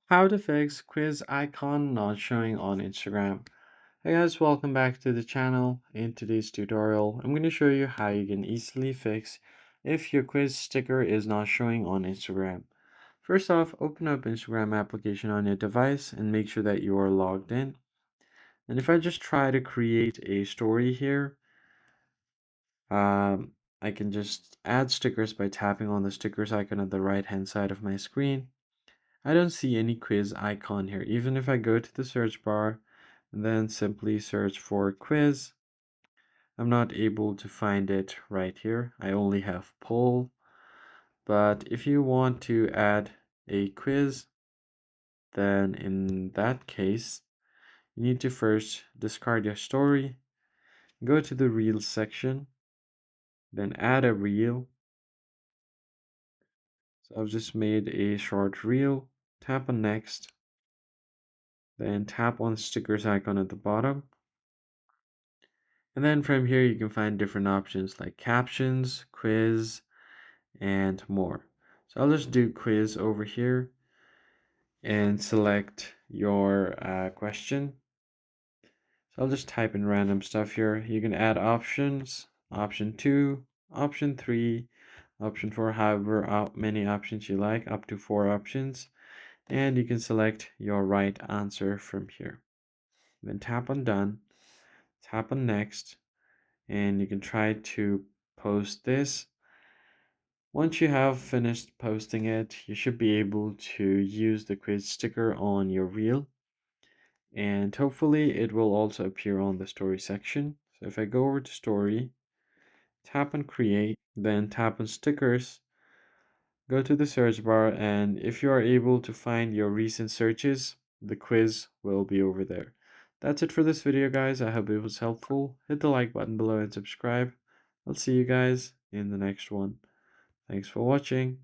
How to fix quiz icon not showing on Instagram. Hey guys, welcome back to the channel. In today's tutorial, I'm going to show you how you can easily fix if your quiz sticker is not showing on Instagram. First off, open up Instagram application on your device and make sure that you are logged in. And if I just try to create a story here, I can just add stickers by tapping on the stickers icon at the right hand side of my screen. I don't see any quiz icon here. Even if I go to the search bar and then simply search for quiz, I'm not able to find it right here. I only have poll. But if you want to add a quiz, then in that case, you need to first discard your story, go to the reel section, then add a reel. So I've just made a short reel, tap on next, then tap on stickers icon at the bottom. And then from here, you can find different options like captions, quiz, and more. So I'll just do quiz over here and select your question. So I'll just type in random stuff here. You can add options, option 2, option 3, option 4, however many options you like, up to 4 options. And you can select your right answer from here. Then tap on done, tap on next, and you can try to post this. Once you have finished posting it, you should be able to use the quiz sticker on your reel, and hopefully it will also appear on the story section. So if I go over to story, tap on create, then tap on stickers, go to the search bar, and if you are able to find your recent searches, the quiz will be over there. That's it for this video, guys. I hope it was helpful. Hit the like button below and subscribe. I'll see you guys in the next one. Thanks for watching.